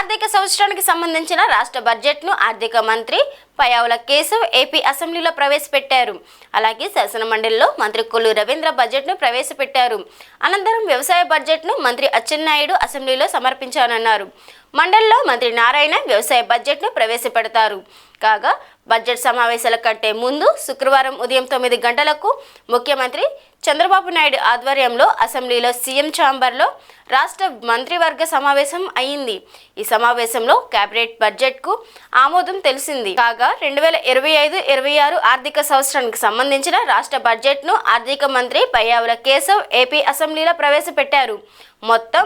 ఆర్థిక సంవత్సరానికి సంబంధించిన రాష్ట్ర బడ్జెట్ను ఆర్థిక మంత్రి పయ్యావుల కేశవ్ ఏపీ అసెంబ్లీలో ప్రవేశపెట్టారు. అలాగే శాసనమండలిలో మంత్రి కొల్లు రవీంద్ర బడ్జెట్ను ప్రవేశపెట్టారు. అనంతరం వ్యవసాయ బడ్జెట్ను మంత్రి అచ్చెన్నాయుడు అసెంబ్లీలో సమర్పించారన్నారు. మండలిలో మంత్రి నారాయణ వ్యవసాయ బడ్జెట్ను ప్రవేశపెడతారు. కాగా బడ్జెట్ సమావేశాల కంటే ముందు శుక్రవారం ఉదయం 9 గంటలకు ముఖ్యమంత్రి చంద్రబాబు నాయుడు ఆధ్వర్యంలో అసెంబ్లీలో సీఎం ఛాంబర్లో రాష్ట్ర మంత్రివర్గ సమావేశం అయింది. ఈ సమావేశంలో కేబినెట్ బడ్జెట్కు ఆమోదం తెలిసింది. కాగా 2025-26 ఆర్థిక సంవత్సరానికి సంబంధించిన రాష్ట్ర బడ్జెట్ను ఆర్థిక మంత్రి పయ్యావుల కేశవ్ ఏపీ అసెంబ్లీలో ప్రవేశపెట్టారు. మొత్తం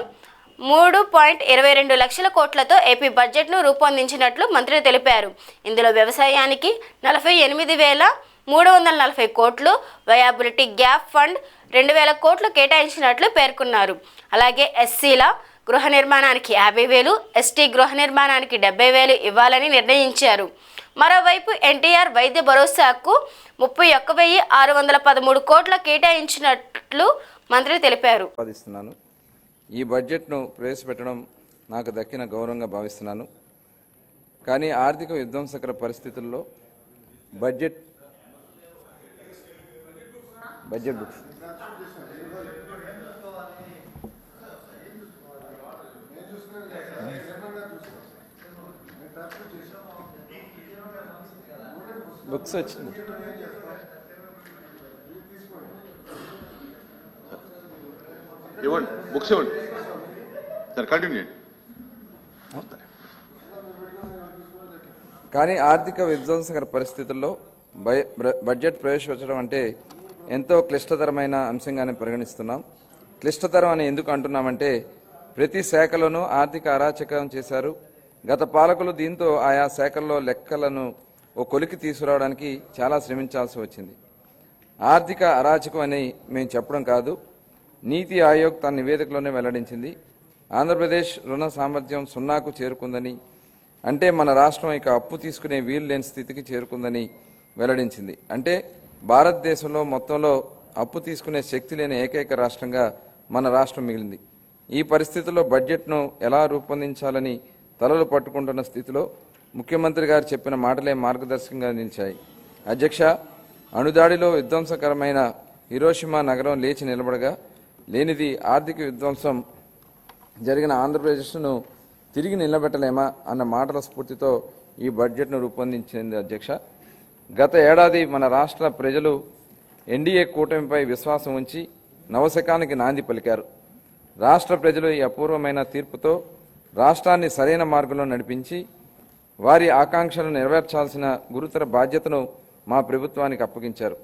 3.22 లక్షల కోట్లతో ఏపీ బడ్జెట్ను రూపొందించినట్లు మంత్రి తెలిపారు. ఇందులో వ్యవసాయానికి 48,340 కోట్లు, వయాబిలిటీ గ్యాప్ ఫండ్ 2,000 కోట్లు కేటాయించినట్లు పేర్కొన్నారు. అలాగే ఎస్సీల గృహ నిర్మాణానికి 50,000, ఎస్టీ గృహ నిర్మాణానికి 70,000 ఇవ్వాలని నిర్ణయించారు. మరోవైపు ఎన్టీఆర్ వైద్య భరోసాకు 31,613 కోట్ల కేటాయించినట్లు మంత్రి తెలిపారు. ఈ బడ్జెట్ను ప్రవేశపెట్టడం నాకు దక్కిన గౌరవంగా భావిస్తున్నాను. కానీ ఆర్థిక విధ్వంసకర పరిస్థితుల్లో బడ్జెట్ బుక్స్ వచ్చింది. ఇవ్వండి, బుక్స్ ఇవ్వండి సార్, కంటిన్యూ. కానీ ఆర్థిక విధ్వంసకర పరిస్థితుల్లో బడ్జెట్ ప్రవేశపెట్టడం అంటే ఎంతో క్లిష్టతరమైన అంశంగానే పరిగణిస్తున్నాం. క్లిష్టతరం అని ఎందుకు అంటున్నామంటే ప్రతి శాఖలోనూ ఆర్థిక అరాచకం చేశారు గత పాలకులు. దీంతో ఆయా శాఖల్లో లెక్కలను ఓ కొలికి తీసుకురావడానికి చాలా శ్రమించాల్సి వచ్చింది. ఆర్థిక అరాచకం అని మేము చెప్పడం కాదు, నీతి ఆయోగ్ తన నివేదికలోనే వెల్లడించింది. ఆంధ్రప్రదేశ్ రుణ సామర్థ్యం 0కు చేరుకుందని, అంటే మన రాష్ట్రం ఇక అప్పు తీసుకునే వీలు లేని స్థితికి చేరుకుందని వెల్లడించింది. అంటే భారతదేశంలో మొత్తంలో అప్పు తీసుకునే శక్తి లేని ఏకైక రాష్ట్రంగా మన రాష్ట్రం మిగిలింది. ఈ పరిస్థితుల్లో బడ్జెట్ను ఎలా రూపొందించాలని తలలు పట్టుకుంటున్న స్థితిలో ముఖ్యమంత్రి గారు చెప్పిన మాటలే మార్గదర్శకంగా నిలిచాయి. అధ్యక్ష, అణుదాడిలో విధ్వంసకరమైన హిరోషిమా నగరం లేచి నిలబడగా లేనిది ఆర్థిక విధ్వంసం జరిగిన ఆంధ్రప్రదేశ్ను తిరిగి నిలబెట్టలేమా అన్న మాటల స్ఫూర్తితో ఈ బడ్జెట్ను రూపొందించింది. అధ్యక్ష, గత ఏడాది మన రాష్ట్ర ప్రజలు ఎన్డీఏ కూటమిపై విశ్వాసం ఉంచి నవశకానికి నాంది పలికారు. రాష్ట్ర ప్రజలు ఈ అపూర్వమైన తీర్పుతో రాష్ట్రాన్ని సరైన మార్గంలో నడిపించి వారి ఆకాంక్షలను నెరవేర్చాల్సిన గురుతర బాధ్యతను మా ప్రభుత్వానికి అప్పగించారు.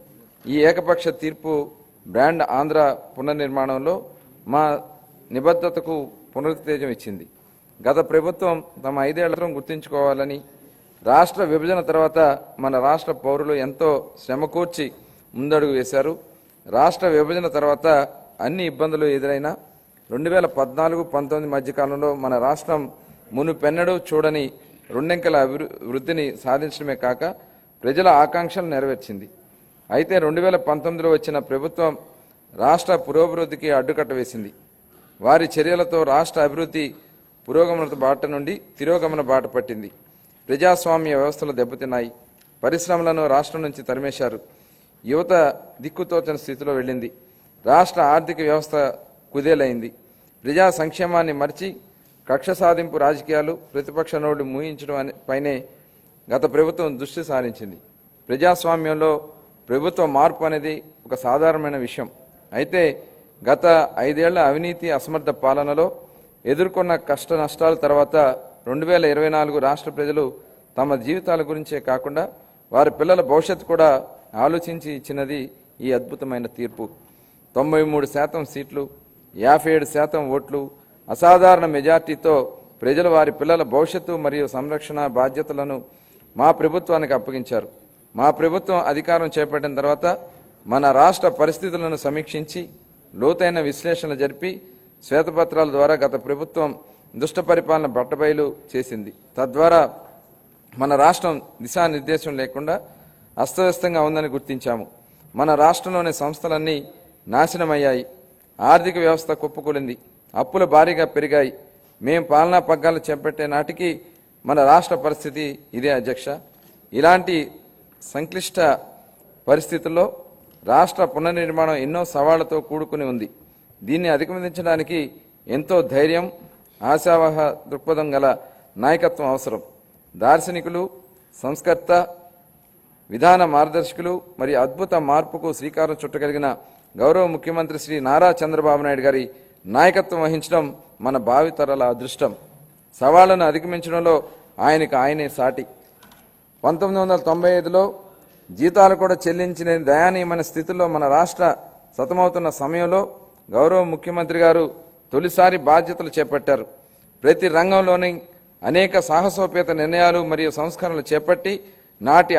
ఈ ఏకపక్ష తీర్పు బ్రాండ్ ఆంధ్ర పునర్నిర్మాణంలో మా నిబద్ధతకు పునరుత్తేజం ఇచ్చింది. గత ప్రభుత్వం తమ 5 ఏళ్లను గుర్తుంచుకోవాలని, రాష్ట్ర విభజన తర్వాత మన రాష్ట్ర పౌరులు ఎంతో శ్రమకూర్చి ముందడుగు వేశారు. రాష్ట్ర విభజన తర్వాత అన్ని ఇబ్బందులు ఎదురైనా 2014-19 మధ్యకాలంలో మన రాష్ట్రం మునుపెన్నడూ చూడని 2 అంకెల వృద్ధిని సాధించడమే కాక ప్రజల ఆకాంక్షలు నెరవేర్చింది. అయితే 2019లో వచ్చిన ప్రభుత్వం రాష్ట్ర పురోభివృద్ధికి అడ్డుకట్ట వేసింది. వారి చర్యలతో రాష్ట్ర అభివృద్ధి పురోగమన బాట నుండి తిరోగమన బాట పట్టింది. ప్రజాస్వామ్య వ్యవస్థలు దెబ్బతిన్నాయి. పరిశ్రమలను రాష్ట్రం నుంచి తరిమేశారు. యువత దిక్కుతోచని స్థితిలో వెళ్ళింది. రాష్ట్ర ఆర్థిక వ్యవస్థ కుదేలైంది. ప్రజా సంక్షేమాన్ని మర్చి కక్ష సాధింపు రాజకీయాలు, ప్రతిపక్ష నోళ్లు మూయించడం పైనే గత ప్రభుత్వం దృష్టి సారించింది. ప్రజాస్వామ్యంలో ప్రభుత్వ మార్పు అనేది ఒక సాధారణమైన విషయం. అయితే గత 5 ఏళ్ల అవినీతి అసమర్థ పాలనలో ఎదుర్కొన్న కష్ట నష్టాల తర్వాత 2024 రాష్ట్ర ప్రజలు తమ జీవితాల గురించే కాకుండా వారి పిల్లల భవిష్యత్తు కూడా ఆలోచించి ఇచ్చినది ఈ అద్భుతమైన తీర్పు. 93% సీట్లు, 57% ఓట్లు, అసాధారణ మెజార్టీతో ప్రజలు వారి పిల్లల భవిష్యత్తు మరియు సంరక్షణ బాధ్యతలను మా ప్రభుత్వానికి అప్పగించారు. మా ప్రభుత్వం అధికారం చేపట్టిన తర్వాత మన రాష్ట్ర పరిస్థితులను సమీక్షించి లోతైన విశ్లేషణ జరిపి శ్వేతపత్రాల ద్వారా గత ప్రభుత్వం దుష్ట పరిపాలన బట్టబయలు చేసింది. తద్వారా మన రాష్ట్రం దిశానిర్దేశం లేకుండా అస్తవ్యస్తంగా ఉందని గుర్తించాము. మన రాష్ట్రంలోని సంస్థలన్నీ నాశనమయ్యాయి. ఆర్థిక వ్యవస్థ కుప్పకూలింది. అప్పులు భారీగా పెరిగాయి. మేం పాలనా పగ్గాలు చేపట్టే నాటికి మన రాష్ట్ర పరిస్థితి ఇదే అధ్యక్ష. ఇలాంటి సంక్లిష్ట పరిస్థితుల్లో రాష్ట్ర పునర్నిర్మాణం ఎన్నో సవాళ్లతో కూడుకుని ఉంది. దీన్ని అధిగమించడానికి ఎంతో ధైర్యం, ఆశావహ దృక్పథం గల నాయకత్వం అవసరం. దార్శనికులు, సంస్కర్త, విధాన మార్గదర్శకులు మరియు అద్భుత మార్పుకు శ్రీకారం చుట్టగలిగిన గౌరవ ముఖ్యమంత్రి శ్రీ నారా చంద్రబాబు నాయుడు గారి నాయకత్వం వహించడం మన భావితరాల అదృష్టం. సవాళ్లను అధిగమించడంలో ఆయనే సాటి. 1995లో జీతాలు కూడా చెల్లించిన దయానీయమైన స్థితిలో మన రాష్ట్ర సతమవుతున్న సమయంలో గౌరవ ముఖ్యమంత్రి గారు తొలిసారి బాధ్యతలు చేపట్టారు. ప్రతి రంగంలోని అనేక సాహసోపేత నిర్ణయాలు మరియు సంస్కరణలు చేపట్టి నాటి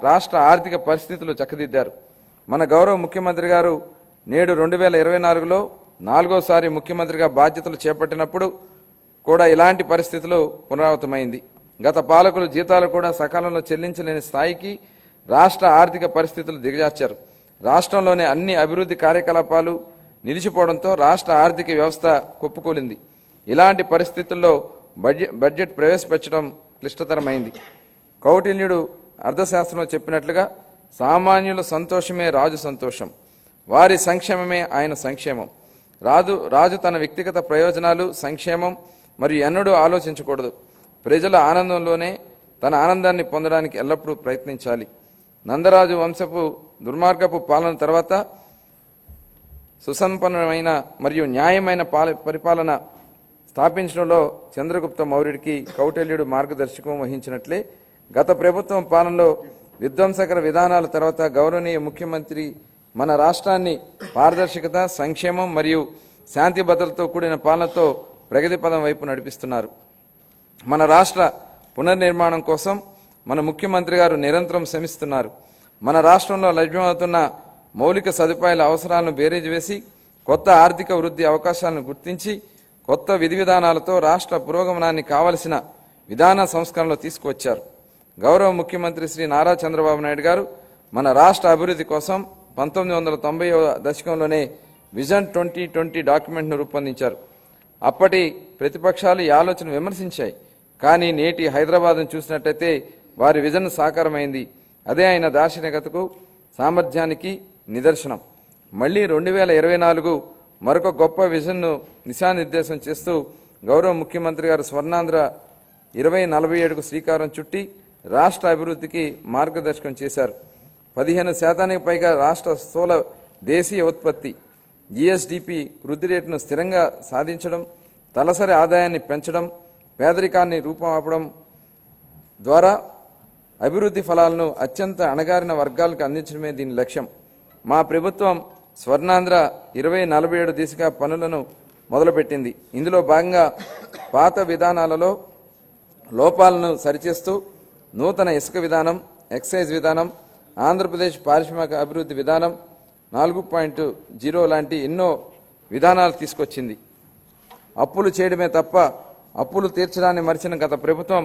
రాష్ట్ర ఆర్థిక పరిస్థితులు చక్కదిద్దారు. మన గౌరవ ముఖ్యమంత్రి గారు నేడు 2024లో 4వసారి ముఖ్యమంత్రిగా బాధ్యతలు చేపట్టినప్పుడు కూడా ఇలాంటి పరిస్థితులు పునరావృతమైంది. గత పాలకులు జీతాలు కూడా సకాలంలో చెల్లించలేని స్థాయికి రాష్ట్ర ఆర్థిక పరిస్థితులు దిగజార్చారు. రాష్ట్రంలోని అన్ని అభివృద్ధి కార్యకలాపాలు నిలిచిపోవడంతో రాష్ట్ర ఆర్థిక వ్యవస్థ కుప్పకూలింది. ఇలాంటి పరిస్థితుల్లో బడ్జెట్ ప్రవేశపెట్టడం క్లిష్టతరమైంది. కౌటిల్యుడు అర్థశాస్త్రంలో చెప్పినట్లుగా సామాన్యుల సంతోషమే రాజు సంతోషం, వారి సంక్షేమమే ఆయన సంక్షేమం. రాజు తన వ్యక్తిగత ప్రయోజనాలు, సంక్షేమం మరియు ఎన్నడూ ఆలోచించకూడదు. ప్రజల ఆనందంలోనే తన ఆనందాన్ని పొందడానికి ఎల్లప్పుడూ ప్రయత్నించాలి. నందరాజు వంశపు దుర్మార్గపు పాలన తర్వాత సుసంపన్నమైన మరియు న్యాయమైన పరిపాలన స్థాపించడంలో చంద్రగుప్త మౌర్యుడికి కౌటిల్యుడు మార్గదర్శకం వహించినట్లే గత ప్రభుత్వం పాలనలో విధ్వంసకర విధానాల తర్వాత గౌరవనీయ ముఖ్యమంత్రి మన రాష్ట్రాన్ని పారదర్శకత, సంక్షేమం మరియు శాంతి భద్రతతో కూడిన పాలనతో ప్రగతి పదం వైపు నడిపిస్తున్నారు. మన రాష్ట్ర పునర్నిర్మాణం కోసం మన ముఖ్యమంత్రి గారు నిరంతరం శ్రమిస్తున్నారు. మన రాష్ట్రంలో లభ్యమవుతున్న మౌలిక సదుపాయాల అవసరాలను బేరీజు వేసి కొత్త ఆర్థిక వృద్ధి అవకాశాలను గుర్తించి కొత్త విధి విధానాలతో రాష్ట్ర పురోగమనాన్ని కావలసిన విధాన సంస్కరణలు తీసుకువచ్చారు. గౌరవ ముఖ్యమంత్రి శ్రీ నారా చంద్రబాబు నాయుడు గారు మన రాష్ట్ర అభివృద్ధి కోసం 1990వ దశకంలోనే విజన్ 2020 డాక్యుమెంట్ను రూపొందించారు. అప్పటి ప్రతిపక్షాలు ఈ ఆలోచన విమర్శించాయి. కానీ నేటి హైదరాబాద్ను చూసినట్టయితే వారి విజన్ సాకారమైంది. అదే ఆయన దార్శనికతకు, సామర్థ్యానికి నిదర్శనం. మళ్లీ 2024 మరొక గొప్ప విజన్ను దిశానిర్దేశం చేస్తూ గౌరవ ముఖ్యమంత్రి గారు స్వర్ణాంధ్ర 2047కు శ్రీకారం చుట్టి రాష్ట్ర అభివృద్ధికి మార్గదర్శకం చేశారు. 15% పైగా రాష్ట్ర స్థూల దేశీయ ఉత్పత్తి జీఎస్డిపి వృద్ధి రేటును స్థిరంగా సాధించడం, తలసరి ఆదాయాన్ని పెంచడం, పేదరికాన్ని రూపుమాపడం ద్వారా అభివృద్ధి ఫలాలను అత్యంత అణగారిన వర్గాలకు అందించడమే దీని లక్ష్యం. మా ప్రభుత్వం స్వర్ణాంధ్ర 2047 దిశగా పనులను మొదలుపెట్టింది. ఇందులో భాగంగా పాత విధానాలలో లోపాలను సరిచేస్తూ నూతన ఇసుక విధానం, ఎక్సైజ్ విధానం, ఆంధ్రప్రదేశ్ పారిశ్రామిక అభివృద్ధి విధానం 4.0 లాంటి ఎన్నో విధానాలు తీసుకొచ్చింది. అప్పులు చేయడమే తప్ప అప్పులు తీర్చడాన్ని మరిచిన గత ప్రభుత్వం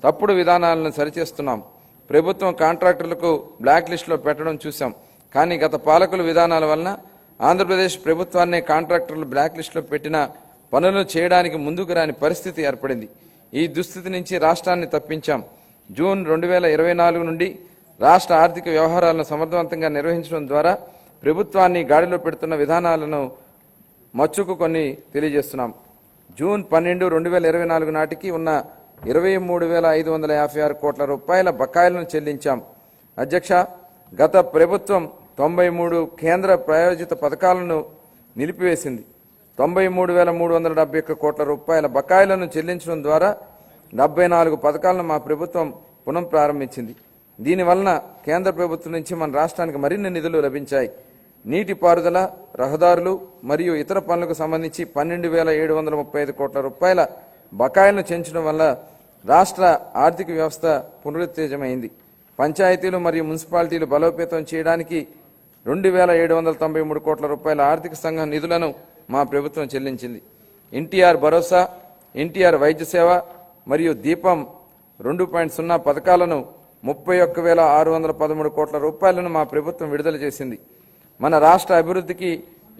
తప్పుడు విధానాలను సరిచేస్తున్నాం. ప్రభుత్వం కాంట్రాక్టర్లకు బ్లాక్ లిస్టులో పెట్టడం చూశాం. కానీ గత పాలకుల విధానాల వలన ఆంధ్రప్రదేశ్ ప్రభుత్వాన్ని కాంట్రాక్టర్లు బ్లాక్ లిస్టులో పెట్టిన పనులు చేయడానికి ముందుకు రాని పరిస్థితి ఏర్పడింది. ఈ దుస్థితి నుంచి రాష్ట్రాన్ని తప్పించాం. జూన్ 2024 నుండి రాష్ట్ర ఆర్థిక వ్యవహారాలను సమర్థవంతంగా నిర్వహించడం ద్వారా ప్రభుత్వాన్ని గాడిలో పెడుతున్న విధానాలను మచ్చుకు కొన్ని తెలియజేస్తున్నాం. జూన్ 12, 2024 నాటికి ఉన్న 23,556 కోట్ల రూపాయల బకాయిలను చెల్లించాం. అధ్యక్ష, గత ప్రభుత్వం 93 కేంద్ర ప్రాయోజిత పథకాలను నిలిపివేసింది. 93,371 కోట్ల రూపాయల బకాయిలను చెల్లించడం ద్వారా 74 పథకాలను మా ప్రభుత్వం పునః ప్రారంభించింది. దీనివలన కేంద్ర ప్రభుత్వం నుంచి మన రాష్ట్రానికి మరిన్ని నిధులు లభించాయి. నీటిపారుదల, రహదారులు మరియు ఇతర పనులకు సంబంధించి 12,735 కోట్ల రూపాయల బకాయిలను చెల్లించడం వల్ల రాష్ట్ర ఆర్థిక వ్యవస్థ పునరుత్తేజమైంది. పంచాయతీలు మరియు మున్సిపాలిటీలు బలోపేతం చేయడానికి 2,793 కోట్ల రూపాయల ఆర్థిక సంఘం నిధులను మా ప్రభుత్వం చెల్లించింది. ఎన్టీఆర్ భరోసా, ఎన్టీఆర్ వైద్య సేవ మరియు దీపం 2.0 పథకాలను 31,613 కోట్ల రూపాయలను మా ప్రభుత్వం విడుదల చేసింది. మన రాష్ట్ర అభివృద్ధికి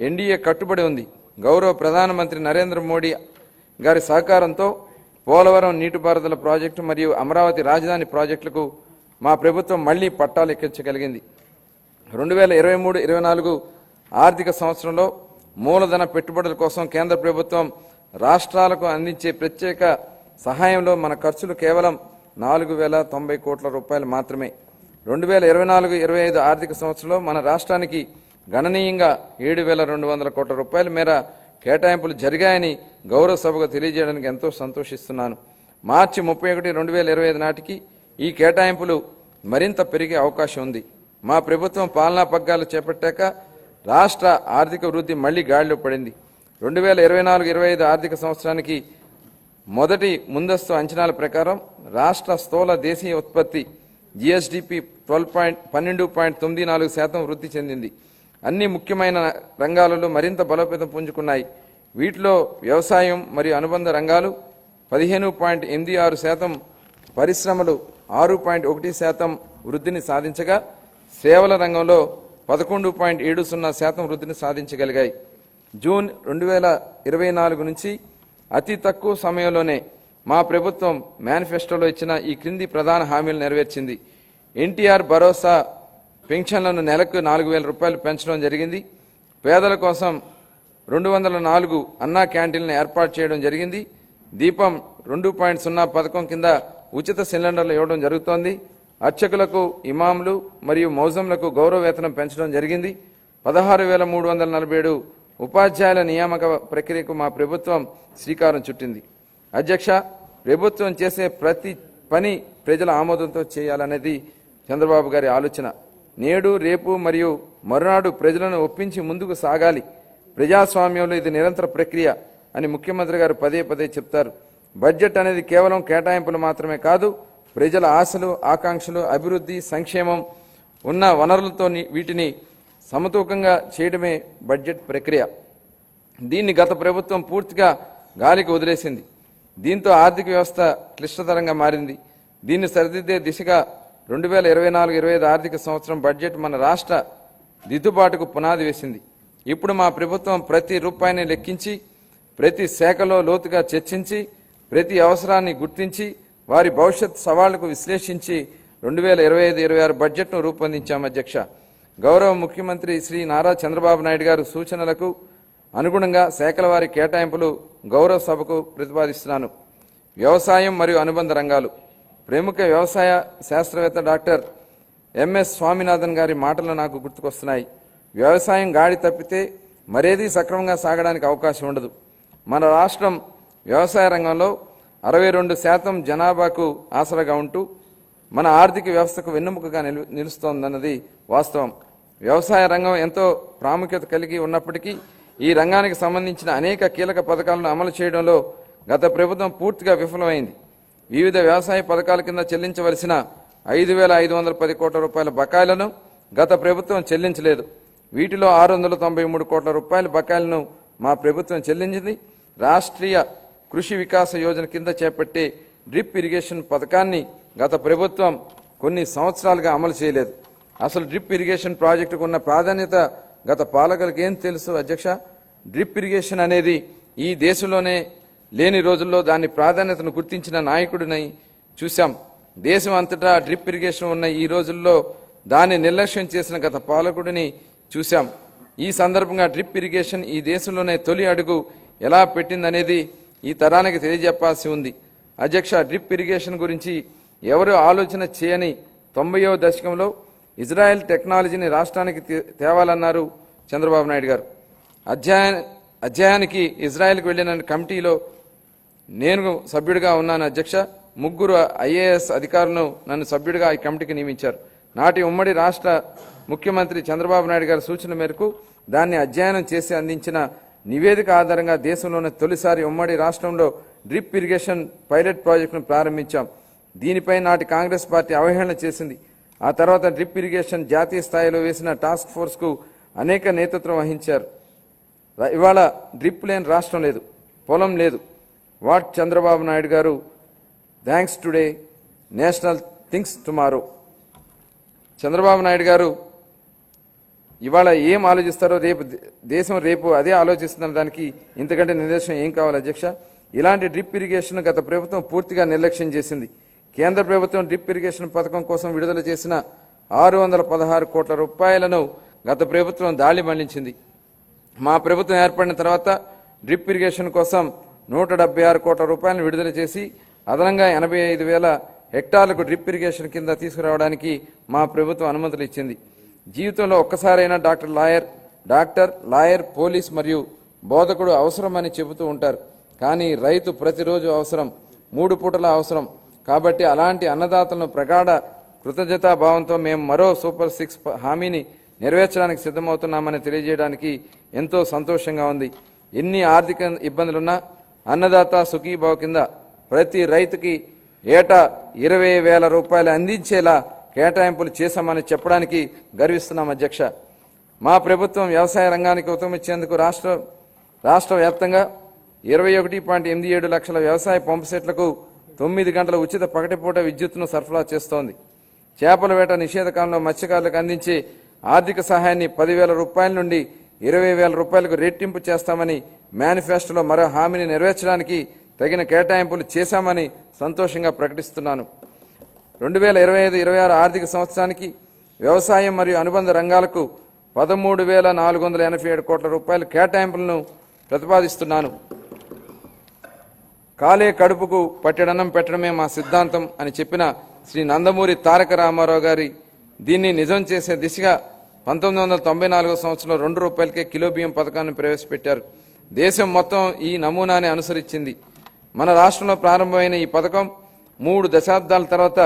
ఎన్డీఏ కట్టుబడి ఉంది. గౌరవ ప్రధానమంత్రి నరేంద్ర మోడీ గారి సహకారంతో పోలవరం నీటిపారుదల ప్రాజెక్టు మరియు అమరావతి రాజధాని ప్రాజెక్టులకు మా ప్రభుత్వం మళ్లీ పట్టాలు ఎక్కించగలిగింది. 2023-24 ఆర్థిక సంవత్సరంలో మూలధన పెట్టుబడుల కోసం కేంద్ర ప్రభుత్వం రాష్ట్రాలకు అందించే ప్రత్యేక సహాయంలో మన ఖర్చులు కేవలం 4,090 కోట్ల రూపాయలు మాత్రమే. 2024-25 ఆర్థిక సంవత్సరంలో మన రాష్ట్రానికి గణనీయంగా 7,200 కోట్ల రూపాయల మేర కేటాయింపులు జరిగాయని గౌరవ సభకు తెలియజేయడానికి ఎంతో సంతోషిస్తున్నాను. మార్చి 31, 2025 నాటికి ఈ కేటాయింపులు మరింత పెరిగే అవకాశం ఉంది. మా ప్రభుత్వం పాలనా పగ్గాలు చేపట్టాక రాష్ట్ర ఆర్థిక వృద్ధి మళ్లీ గాడిలో పడింది. 2024-25 ఆర్థిక సంవత్సరానికి మొదటి ముందస్తు అంచనాల ప్రకారం రాష్ట్ర స్థూల దేశీయ ఉత్పత్తి జిఎస్డిపి 12.94% వృద్ధి చెందింది. అన్ని ముఖ్యమైన రంగాలలో మరింత బలోపేతం పుంజుకున్నాయి. వీటిలో వ్యవసాయం మరియు అనుబంధ రంగాలు 15.86%, పరిశ్రమలు 6.1% వృద్ధిని సాధించగా సేవల రంగంలో 11.70% వృద్ధిని సాధించగలిగాయి. జూన్ 2024 నుంచి అతి తక్కువ సమయంలోనే మా ప్రభుత్వం మేనిఫెస్టోలో ఇచ్చిన ఈ క్రింది ప్రధాన హామీలు నెరవేర్చింది. ఎన్టీఆర్ భరోసా పెన్షన్లను నెలకు 4,000 రూపాయలు పెంచడం జరిగింది. పేదల కోసం 204 అన్నా క్యాంటీన్లను ఏర్పాటు చేయడం జరిగింది. దీపం 2.0 పథకం కింద ఉచిత సిలిండర్లు ఇవ్వడం జరుగుతోంది. అర్చకులకు, ఇమాంలు మరియు మౌజంలకు గౌరవ వేతనం పెంచడం జరిగింది. 16,347 ఉపాధ్యాయుల నియామక ప్రక్రియకు మా ప్రభుత్వం శ్రీకారం చుట్టింది. అధ్యక్ష, ప్రభుత్వం చేసే ప్రతి పని ప్రజల ఆమోదంతో చేయాలనేది చంద్రబాబు గారి ఆలోచన. నేడు, రేపు మరియు మరునాడు ప్రజలను ఒప్పించి ముందుకు సాగాలి. ప్రజాస్వామ్యంలో ఇది నిరంతర ప్రక్రియ అని ముఖ్యమంత్రి గారు పదే పదే చెప్తారు. బడ్జెట్ అనేది కేవలం కేటాయింపులు మాత్రమే కాదు, ప్రజల ఆశలు, ఆకాంక్షలు, అభివృద్ధి, సంక్షేమం ఉన్న వనరులతో వీటిని సమతూకంగా చేయడమే బడ్జెట్ ప్రక్రియ. దీన్ని గత ప్రభుత్వం పూర్తిగా గాలికి వదిలేసింది. దీంతో ఆర్థిక వ్యవస్థ క్లిష్టతరంగా మారింది. దీన్ని సరిదిద్దే దిశగా 2024-25 ఆర్థిక సంవత్సరం బడ్జెట్ మన రాష్ట్ర దిద్దుబాటుకు పునాది వేసింది. ఇప్పుడు మా ప్రభుత్వం ప్రతి రూపాయిని లెక్కించి, ప్రతి శాఖలో లోతుగా చర్చించి, ప్రతి అవసరాన్ని గుర్తించి, వారి భవిష్యత్ సవాళ్లకు విశ్లేషించి 2025-26 బడ్జెట్ను రూపొందించాం. అధ్యక్ష, గౌరవ ముఖ్యమంత్రి శ్రీ నారా చంద్రబాబు నాయుడు గారు సూచనలకు అనుగుణంగా శాఖల వారి కేటాయింపులు గౌరవ సభకు ప్రతిపాదిస్తున్నాను. వ్యవసాయం మరియు అనుబంధ రంగాలు. ప్రముఖ వ్యవసాయ శాస్త్రవేత్త డాక్టర్ ఎంఎస్ స్వామినాథన్ గారి మాటలు నాకు గుర్తుకొస్తున్నాయి. వ్యవసాయం గాడి తప్పితే మరేదీ సక్రమంగా సాగడానికి అవకాశం ఉండదు. మన రాష్ట్రం వ్యవసాయ రంగంలో 62% జనాభాకు ఆసరాగా ఉంటూ మన ఆర్థిక వ్యవస్థకు వెన్నెముకగా నిలుస్తోందన్నది వాస్తవం. వ్యవసాయ రంగం ఎంతో ప్రాముఖ్యత కలిగి ఉన్నప్పటికీ ఈ రంగానికి సంబంధించిన అనేక కీలక పథకాలను అమలు చేయడంలో గత ప్రభుత్వం పూర్తిగా విఫలమైంది. వివిధ వ్యవసాయ పథకాల కింద చెల్లించవలసిన 5,510 కోట్ల రూపాయల బకాయిలను గత ప్రభుత్వం చెల్లించలేదు. వీటిలో 693 కోట్ల రూపాయల బకాయిలను మా ప్రభుత్వం చెల్లించింది. రాష్ట్రీయ కృషి వికాస యోజన కింద చేపట్టే డ్రిప్ ఇరిగేషన్ పథకాన్ని గత ప్రభుత్వం కొన్ని సంవత్సరాలుగా అమలు చేయలేదు. అసలు డ్రిప్ ఇరిగేషన్ ప్రాజెక్టుకు ఉన్న ప్రాధాన్యత గత పాలకులకు ఏం తెలుసు? అధ్యక్ష, డ్రిప్ ఇరిగేషన్ అనేది ఈ దేశంలోనే లేని రోజుల్లో దాని ప్రాధాన్యతను గుర్తించిన నాయకుడిని చూశాం. దేశం అంతటా డ్రిప్ ఇరిగేషన్ ఉన్న ఈ రోజుల్లో దాన్ని నిర్లక్ష్యం చేసిన గత పాలకుడిని చూశాం. ఈ సందర్భంగా డ్రిప్ ఇరిగేషన్ ఈ దేశంలోనే తొలి అడుగు ఎలా పెట్టిందనేది ఈ తరానికి తెలియజెప్పాల్సి ఉంది. అధ్యక్ష, డ్రిప్ ఇరిగేషన్ గురించి ఎవరు ఆలోచన చేయని 90వ దశకంలో ఇజ్రాయెల్ టెక్నాలజీని రాష్ట్రానికి తేవాలన్నారు చంద్రబాబు నాయుడు గారు. అధ్యయనానికి ఇజ్రాయెల్కి వెళ్లిన కమిటీలో నేను సభ్యుడిగా ఉన్నాను. అధ్యక్ష, 3 ఐఏఎస్ అధికారులను నన్ను సభ్యుడిగా ఈ కమిటీకి నియమించారు. నాటి ఉమ్మడి రాష్ట్ర ముఖ్యమంత్రి చంద్రబాబు నాయుడు గారి సూచన మేరకు దాన్ని అధ్యయనం చేసి అందించిన నివేదిక ఆధారంగా దేశంలోనే తొలిసారి ఉమ్మడి రాష్ట్రంలో డ్రిప్ ఇరిగేషన్ పైలట్ ప్రాజెక్టును ప్రారంభించాం. దీనిపై నాటి కాంగ్రెస్ పార్టీ అవహేళన చేసింది. ఆ తర్వాత డ్రిప్ ఇరిగేషన్ జాతీయ స్థాయిలో వేసిన టాస్క్ ఫోర్స్కు అనేక నేతృత్వం వహించారు. ఇవాళ డ్రిప్ లేని రాష్ట్రం లేదు, పొలం లేదు. వాట్ చంద్రబాబు నాయుడు గారు, thanks today, national thinks tomorrow. Chandrababu Naidu గారు ఇవాళ ఏం ఆలోచిస్తారో దేశం రేపు అదే ఆలోచిస్తున్న దానికి ఇంతకంటే నిదర్శనం ఏం కావాలి? అధ్యక్ష, ఇలాంటి డ్రిప్ ఇరిగేషన్ గత ప్రభుత్వం పూర్తిగా నిర్లక్ష్యం చేసింది. కేంద్ర ప్రభుత్వం డ్రిప్ ఇరిగేషన్ పథకం కోసం విడుదల చేసిన 616 కోట్ల రూపాయలను గత ప్రభుత్వం దాడి మళ్లించింది. మా ప్రభుత్వం ఏర్పడిన తర్వాత డ్రిప్ ఇరిగేషన్ కోసం 176 కోట్ల రూపాయలను విడుదల చేసి అదనంగా 85,000 హెక్టార్లకు డ్రిప్ ఇరిగేషన్ కింద తీసుకురావడానికి మా ప్రభుత్వం అనుమతులు ఇచ్చింది. జీవితంలో ఒక్కసారైనా డాక్టర్, లాయర్, పోలీస్ మరియు బోధకుడు అవసరమని చెబుతూ ఉంటారు. కానీ రైతు ప్రతిరోజు అవసరం, 3 పూటల అవసరం. కాబట్టి అలాంటి అన్నదాతలను ప్రగాఢ కృతజ్ఞతాభావంతో మేము మరో సూపర్ 6 హామీని నెరవేర్చడానికి సిద్ధమవుతున్నామని తెలియజేయడానికి ఎంతో సంతోషంగా ఉంది. ఎన్ని ఆర్థిక ఇబ్బందులున్నా అన్నదాత సుఖీభావ కింద ప్రతి రైతుకి ఏటా 20,000 రూపాయలు అందించేలా కేటాయింపులు చేశామని చెప్పడానికి గర్విస్తున్నాం అధ్యక్ష. మా ప్రభుత్వం వ్యవసాయ రంగానికి ఉత్తమించేందుకు రాష్ట్ర వ్యాప్తంగా 21.87 లక్షల వ్యవసాయ పంపు సెట్లకు 9 గంటల ఉచిత పగటిపూట విద్యుత్తును సరఫరా చేస్తోంది. చేపల వేట నిషేధ కాలంలో మత్స్యకారులకు అందించే ఆర్థిక సహాయాన్ని 10,000 రూపాయల నుండి 20,000 రూపాయలకు రెట్టింపు చేస్తామని మేనిఫెస్టోలో మరో హామీని నెరవేర్చడానికి తగిన కేటాయింపులు చేశామని సంతోషంగా ప్రకటిస్తున్నాను. 2025-26 ఆర్థిక సంవత్సరానికి వ్యవసాయం మరియు అనుబంధ రంగాలకు 13,487 కోట్ల రూపాయల కేటాయింపులను ప్రతిపాదిస్తున్నాను. కాలే కడుపుకు పట్టెడన్నం పెట్టడమే మా సిద్ధాంతం అని చెప్పిన శ్రీ నందమూరి తారక రామారావు గారి దీన్ని నిజం చేసే దిశగా 1994 సంవత్సరంలో 2 రూపాయలకే కిలో బియ్యం పథకాన్ని ప్రవేశపెట్టారు. దేశం మొత్తం ఈ నమూనానే అనుసరించింది. మన రాష్ట్రంలో ప్రారంభమైన ఈ పథకం 3 దశాబ్దాల తర్వాత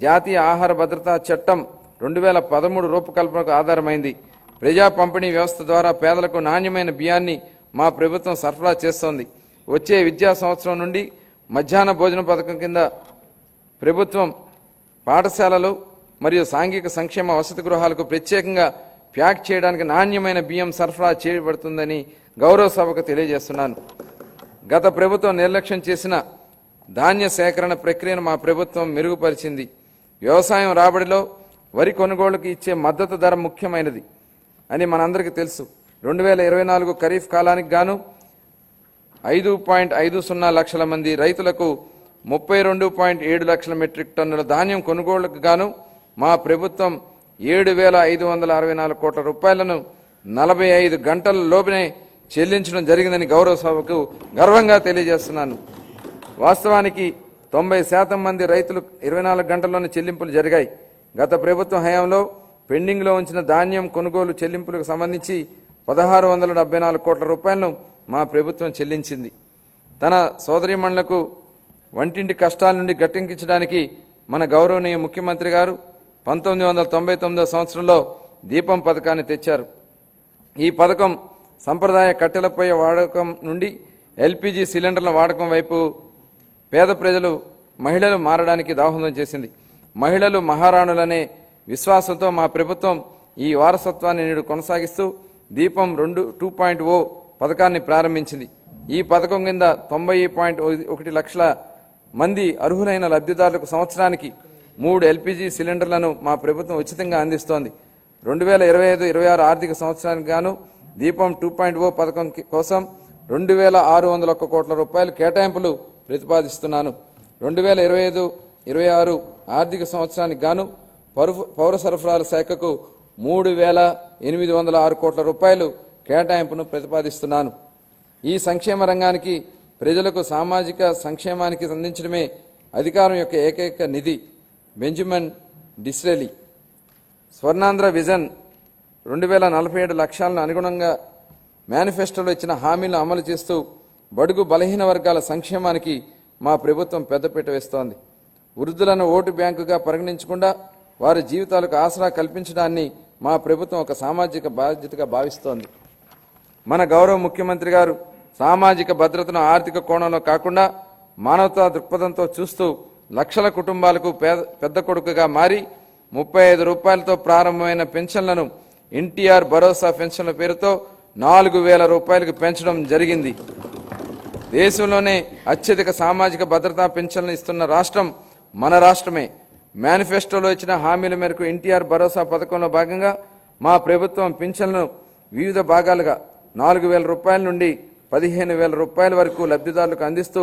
జాతీయ ఆహార భద్రతా చట్టం 2013 రూపకల్పనకు ఆధారమైంది. ప్రజా పంపిణీ వ్యవస్థ ద్వారా పేదలకు నాణ్యమైన బియ్యాన్ని మా ప్రభుత్వం సరఫరా చేస్తోంది. వచ్చే విద్యా సంవత్సరం నుండి మధ్యాహ్న భోజన పథకం కింద ప్రభుత్వం పాఠశాలలు మరియు సాంఘిక సంక్షేమ వసతి గృహాలకు ప్రత్యేకంగా ప్యాక్ చేయడానికి నాణ్యమైన బియ్యం సరఫరా చేయబడుతుందని గౌరవ సభకు తెలియజేస్తున్నాను. గత ప్రభుత్వం నిర్లక్ష్యం చేసిన ధాన్య సేకరణ ప్రక్రియను మా ప్రభుత్వం మెరుగుపరిచింది. వ్యవసాయం రాబడిలో వరి కొనుగోలుకు ఇచ్చే మద్దతు ధర ముఖ్యమైనది అని మనందరికీ తెలుసు. 2024 ఖరీఫ్ కాలానికి గాను 5.50 లక్షల మంది రైతులకు 32.7 లక్షల మెట్రిక్ టన్నుల ధాన్యం కొనుగోలుకు గాను మా ప్రభుత్వం 7,564 కోట్ల రూపాయలను 45 గంటల లోపునే చెల్లించడం జరిగిందని గౌరవ సభకు గర్వంగా తెలియజేస్తున్నాను. వాస్తవానికి 90% మంది రైతులు 24 గంటల్లోనే చెల్లింపులు జరిగాయి. గత ప్రభుత్వం హయాంలో పెండింగ్లో ఉంచిన ధాన్యం కొనుగోలు చెల్లింపులకు సంబంధించి 1,674 కోట్ల రూపాయలను మా ప్రభుత్వం చెల్లించింది. తన సోదరీమణులకు వంటింటి కష్టాల నుండి గట్టెక్కించడానికి మన గౌరవనీయ ముఖ్యమంత్రి గారు 1999 సంవత్సరంలో దీపం పథకాన్ని తెచ్చారు. ఈ పథకం సంప్రదాయ కట్టెల పొయ్యి వాడకం నుండి ఎల్పీజీ సిలిండర్ల వాడకం వైపు పేద ప్రజలు, మహిళలు మారడానికి దోహదం చేసింది. మహిళలు మహారాణులనే విశ్వాసంతో మా ప్రభుత్వం ఈ వారసత్వాన్ని నేడు కొనసాగిస్తూ దీపం 2.0 పథకాన్ని ప్రారంభించింది. ఈ పథకం కింద 90.1 లక్షల మంది అర్హులైన లబ్ధిదారులకు సంవత్సరానికి 3 ఎల్పీజీ సిలిండర్లను మా ప్రభుత్వం ఉచితంగా అందిస్తోంది. 2025-26 ఆర్థిక సంవత్సరానికి గాను దీపం 2.0 పథకం కోసం 2,601 కోట్ల రూపాయల కేటాయింపులు ప్రతిపాదిస్తున్నాను. 2025-26 ఆర్థిక సంవత్సరానికి గాను పౌర సరఫరాల శాఖకు 3,806 కోట్ల రూపాయలు కేటాయింపును ప్రతిపాదిస్తున్నాను. ఈ సంక్షేమ రంగానికి ప్రజలకు సామాజిక సంక్షేమానికి అందించడమే అధికారం యొక్క ఏకైక నిధి. బెంజమిన్ డిస్రేలి స్వర్ణాంధ్ర విజన్ 2047 లక్ష్యాలను అనుగుణంగా మేనిఫెస్టోలో ఇచ్చిన హామీలను అమలు చేస్తూ బడుగు బలహీన వర్గాల సంక్షేమానికి మా ప్రభుత్వం పెద్దపీట వేస్తోంది. వృద్ధులను ఓటు బ్యాంకుగా పరిగణించకుండా వారి జీవితాలకు ఆసరా కల్పించడాన్ని మా ప్రభుత్వం ఒక సామాజిక బాధ్యతగా భావిస్తోంది. మన గౌరవ ముఖ్యమంత్రి గారు సామాజిక భద్రతను ఆర్థిక కోణంలో కాకుండా మానవతా దృక్పథంతో చూస్తూ లక్షల కుటుంబాలకు పెద్ద కొడుకుగా మారి 35 రూపాయలతో ప్రారంభమైన పెన్షన్లను ఎన్టీఆర్ భరోసా పెన్షన్ల పేరుతో 4,000 రూపాయలకు పెంచడం జరిగింది. దేశంలోనే అత్యధిక సామాజిక భద్రతా పెన్షన్లు ఇస్తున్న రాష్ట్రం మన రాష్ట్రమే. మేనిఫెస్టోలో ఇచ్చిన హామీల మేరకు ఎన్టీఆర్ భరోసా పథకంలో భాగంగా మా ప్రభుత్వం పెన్షన్లను వివిధ భాగాలుగా 4,000 రూపాయల నుండి 15,000 రూపాయల వరకు లబ్ధిదారులకు అందిస్తూ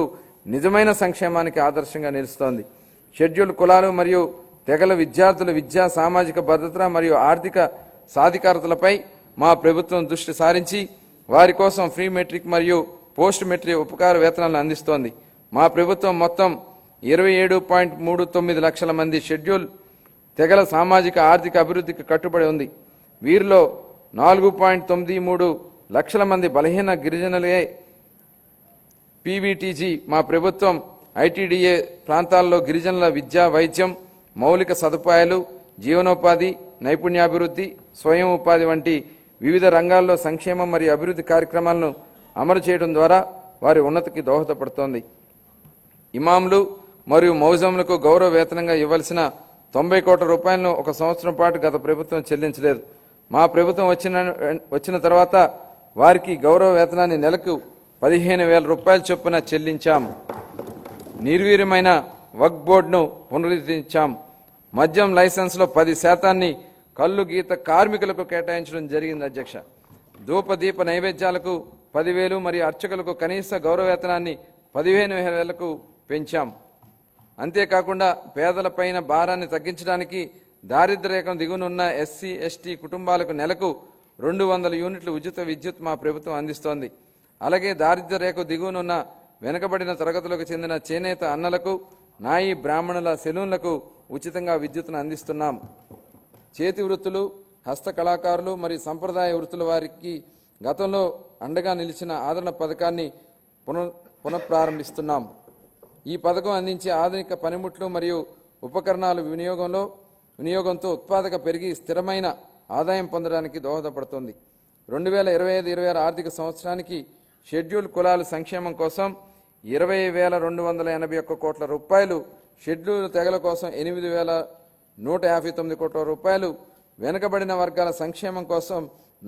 నిజమైన సంక్షేమానికి ఆదర్శంగా నిలుస్తోంది. షెడ్యూల్ కులాలు మరియు తెగల విద్యార్థుల విద్యా సామాజిక భద్రత మరియు ఆర్థిక సాధికారతలపై మా ప్రభుత్వం దృష్టి సారించి వారి కోసం ఫ్రీ మెట్రిక్ మరియు పోస్ట్ మెట్రిక్ ఉపకార వేతనాలను అందిస్తోంది. మా ప్రభుత్వం మొత్తం 27.39 లక్షల మంది షెడ్యూల్ తెగల సామాజిక ఆర్థిక అభివృద్ధికి కట్టుబడి ఉంది. వీరిలో 4.93 లక్షల మంది బలహీన గిరిజనులే. పీవీటీజీ మా ప్రభుత్వం ఐటీడీఏ ప్రాంతాల్లో గిరిజనుల విద్య, వైద్యం, మౌలిక సదుపాయాలు, జీవనోపాధి, నైపుణ్యాభివృద్ధి, స్వయం ఉపాధి వంటి వివిధ రంగాల్లో సంక్షేమం మరియు అభివృద్ధి కార్యక్రమాలను అమలు చేయడం ద్వారా వారి ఉన్నతికి దోహదపడుతోంది. ఇమాంలు మరియు మౌజంలకు గౌరవ వేతనంగా ఇవ్వాల్సిన 90 కోట్ల రూపాయలను 1 సంవత్సరం పాటు గత ప్రభుత్వం చెల్లించలేదు. మా ప్రభుత్వం వచ్చిన తర్వాత వారికి గౌరవ వేతనాన్ని నెలకు 15,000 రూపాయల చొప్పున చెల్లించాం. నిర్వీర్యమైన వక్ఫ్ బోర్డును పునరుద్ధరించాం. మద్యం లైసెన్స్లో 10% కల్లు గీత కార్మికులకు కేటాయించడం జరిగింది అధ్యక్ష. ధూపదీప నైవేద్యాలకు 10,000 మరియు అర్చకులకు కనీస గౌరవ వేతనాన్ని 15,000కు పెంచాం. అంతేకాకుండా పేదలపైన భారాన్ని తగ్గించడానికి దారిద్ర్య రేఖ దిగునున్న ఎస్సీ, ఎస్టీ కుటుంబాలకు నెలకు 200 యూనిట్ల ఉచిత విద్యుత్ మా ప్రభుత్వం అందిస్తోంది. అలాగే దారిద్ర్య రేఖ దిగునున్న వెనుకబడిన తరగతులకు చెందిన చేనేత అన్నలకు, నాయి బ్రాహ్మణుల సెలూన్లకు ఉచితంగా విద్యుత్తును అందిస్తున్నాం. చేతి వృత్తులు, హస్త కళాకారులు మరియు సంప్రదాయ వృత్తుల వారికి గతంలో అండగా నిలిచిన ఆదరణ పథకాన్ని పునఃప్రారంభిస్తున్నాం. ఈ పథకం అందించే ఆధునిక పనిముట్లు మరియు ఉపకరణాల వినియోగంతో ఉత్పాదక పెరిగి స్థిరమైన ఆదాయం పొందడానికి దోహదపడుతుంది. 2025-26 ఆర్థిక సంవత్సరానికి షెడ్యూల్ కులాల సంక్షేమం కోసం 20,281 కోట్ల రూపాయలు, షెడ్యూల్ తెగల కోసం 8,159 కోట్ల రూపాయలు, వెనుకబడిన వర్గాల సంక్షేమం కోసం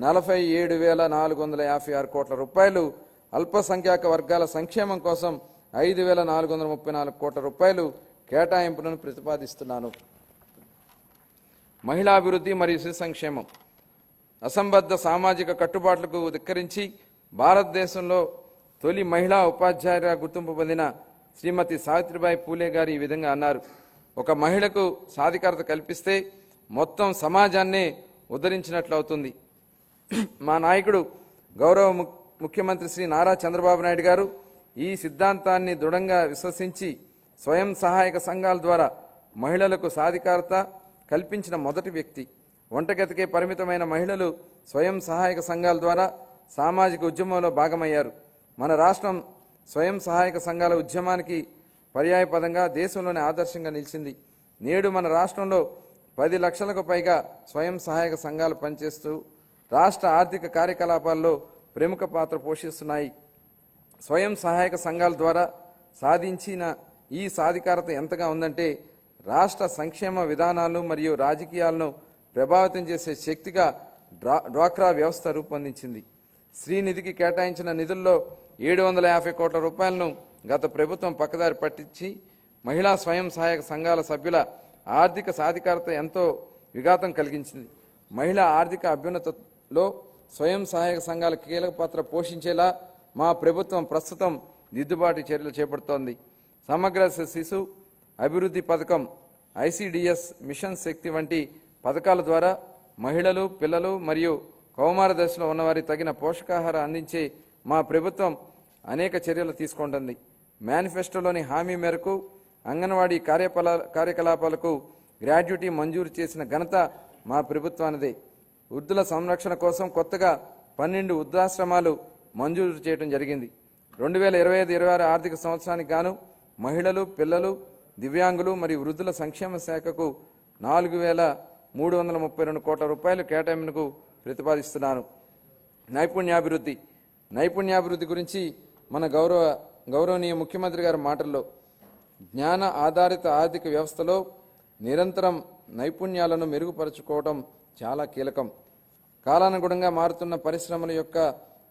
47,456 కోట్ల రూపాయలు, అల్పసంఖ్యాక వర్గాల సంక్షేమం కోసం 5,434 కోట్ల రూపాయలు కేటాయింపులను ప్రతిపాదిస్తున్నాను. మహిళాభివృద్ధి మరియు శిశు సంక్షేమం. అసంబద్ధ సామాజిక కట్టుబాట్లకు ధిక్కరించి భారతదేశంలో తొలి మహిళా ఉపాధ్యాయుగా గుర్తింపు పొందిన శ్రీమతి సావిత్రిబాయి పూలే గారు ఈ విధంగా అన్నారు: ఒక మహిళకు సాధికారత కల్పిస్తే మొత్తం సమాజాన్నే ఉద్ధరించినట్లు అవుతుంది. మా నాయకుడు గౌరవ ముఖ్యమంత్రి శ్రీ నారా చంద్రబాబు నాయుడు గారు ఈ సిద్ధాంతాన్ని దృఢంగా విశ్వసించి స్వయం సహాయక సంఘాల ద్వారా మహిళలకు సాధికారత కల్పించిన మొదటి వ్యక్తి. వంటగదికే పరిమితమైన మహిళలు స్వయం సహాయక సంఘాల ద్వారా సామాజిక ఉద్యమంలో భాగమయ్యారు. మన రాష్ట్రం స్వయం సహాయక సంఘాల ఉద్యమానికి పర్యాయపదంగా దేశంలోనే ఆదర్శంగా నిలిచింది. నేడు మన రాష్ట్రంలో 10 లక్షలకు పైగా స్వయం సహాయక సంఘాలు పనిచేస్తూ రాష్ట్ర ఆర్థిక కార్యకలాపాల్లో ప్రముఖ పాత్ర పోషిస్తున్నాయి. స్వయం సహాయక సంఘాల ద్వారా సాధించిన ఈ సాధికారత ఎంతగా ఉందంటే రాష్ట్ర సంక్షేమ విధానాలు మరియు రాజకీయాలను ప్రభావితం చేసే శక్తిగా డ్వాక్రా వ్యవస్థ రూపొందించింది. శ్రీనిధికి కేటాయించిన నిధుల్లో 750 కోట్ల రూపాయలను గత ప్రభుత్వం పక్కదారి పట్టించి మహిళా స్వయం సహాయక సంఘాల సభ్యుల ఆర్థిక సాధికారత ఎంతో విఘాతం కలిగించింది. మహిళా ఆర్థిక అభ్యున్నతిలో స్వయం సహాయక సంఘాల కీలక పాత్ర పోషించేలా మా ప్రభుత్వం ప్రస్తుతం దిద్దుబాటు చర్యలు చేపడుతోంది. సమగ్ర శిశు అభివృద్ధి పథకం, ఐసిడిఎస్, మిషన్ శక్తి వంటి పథకాల ద్వారా మహిళలు, పిల్లలు మరియు కౌమార దశలో ఉన్నవారికి తగిన పోషకాహారం అందించే మా ప్రభుత్వం అనేక చర్యలు తీసుకుంటుంది. మేనిఫెస్టోలోని హామీ మేరకు అంగన్వాడీ కార్యకలాపాలకు గ్రాడ్యుటీ మంజూరు చేసిన ఘనత మా ప్రభుత్వానిదే. వృద్ధుల సంరక్షణ కోసం కొత్తగా 12 వృద్ధాశ్రమాలు మంజూరు చేయడం జరిగింది. 2025-26 ఆర్థిక సంవత్సరానికి గాను మహిళలు, పిల్లలు, దివ్యాంగులు మరియు వృద్ధుల సంక్షేమ శాఖకు 4,332 కోట్ల రూపాయలు కేటాయింపునకు ప్రతిపాదిస్తున్నాను. నైపుణ్యాభివృద్ధి గురించి మన గౌరవనీయ ముఖ్యమంత్రి గారి మాటల్లో, జ్ఞాన ఆధారిత ఆర్థిక వ్యవస్థలో నిరంతరం నైపుణ్యాలను మెరుగుపరుచుకోవడం చాలా కీలకం. కాలానుగుణంగా మారుతున్న పరిశ్రమల యొక్క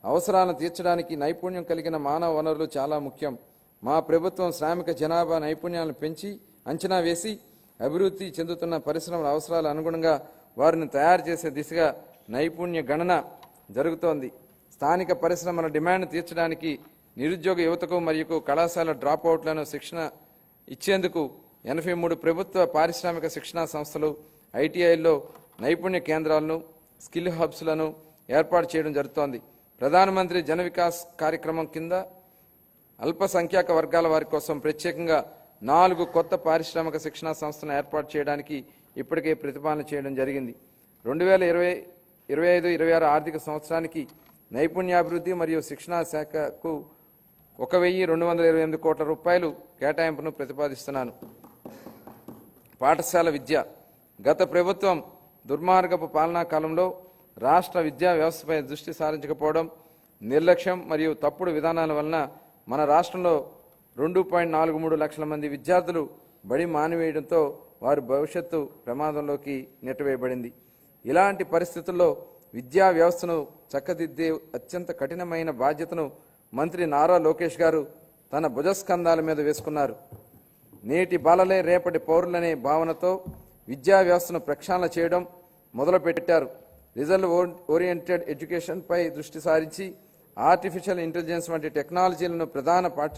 అవసరాలను తీర్చడానికి నైపుణ్యం కలిగిన మానవ వనరులు చాలా ముఖ్యం. మా ప్రభుత్వం శ్రామిక జనాభా నైపుణ్యాలను పెంచి అంచనా వేసి అభివృద్ధి చెందుతున్న పరిశ్రమల అవసరాల అనుగుణంగా వారిని తయారు చేసే దిశగా నైపుణ్య గణన జరుగుతోంది. స్థానిక పరిశ్రమల డిమాండ్ తీర్చడానికి నిరుద్యోగ యువతకు మరియు కళాశాల డ్రాప్అవుట్లను శిక్షణ ఇచ్చేందుకు 83 ప్రభుత్వ పారిశ్రామిక శిక్షణా సంస్థలు ఐటీఐల్లో నైపుణ్య కేంద్రాలను స్కిల్ హబ్స్లను ఏర్పాటు చేయడం జరుగుతోంది. ప్రధానమంత్రి జన వికాస్ కార్యక్రమం కింద అల్పసంఖ్యాక వర్గాల వారి కోసం ప్రత్యేకంగా 4 కొత్త పారిశ్రామిక శిక్షణా సంస్థలను ఏర్పాటు చేయడానికి ఇప్పటికే ప్రతిపాదన చేయడం జరిగింది. 2025-26 ఆర్థిక సంవత్సరానికి నైపుణ్యాభివృద్ధి మరియు శిక్షణా శాఖకు 1,228 కోట్ల రూపాయలు కేటాయింపును ప్రతిపాదిస్తున్నాను. పాఠశాల విద్య. గత ప్రభుత్వం దుర్మార్గపు పాలనా కాలంలో రాష్ట్ర విద్యా వ్యవస్థపై దృష్టి సారించకపోవడం, నిర్లక్ష్యం మరియు తప్పుడు విధానాల వలన మన రాష్ట్రంలో 2.43 లక్షల మంది విద్యార్థులు బడి మానివేయడంతో వారి భవిష్యత్తు ప్రమాదంలోకి నెట్టివేయబడింది. ఇలాంటి పరిస్థితుల్లో విద్యా వ్యవస్థను చక్కదిద్దే అత్యంత కఠినమైన బాధ్యతను మంత్రి నారా లోకేష్ గారు తన భుజస్కంధాల మీద వేసుకున్నారు. నేటి బాలలే రేపటి పౌరులనే భావనతో విద్యా వ్యవస్థను ప్రక్షాళన చేయడం మొదలుపెట్టారు. రిజల్ట్ ఓరియంటెడ్ ఎడ్యుకేషన్పై దృష్టి సారించి ఆర్టిఫిషియల్ ఇంటెలిజెన్స్ వంటి టెక్నాలజీలను ప్రధాన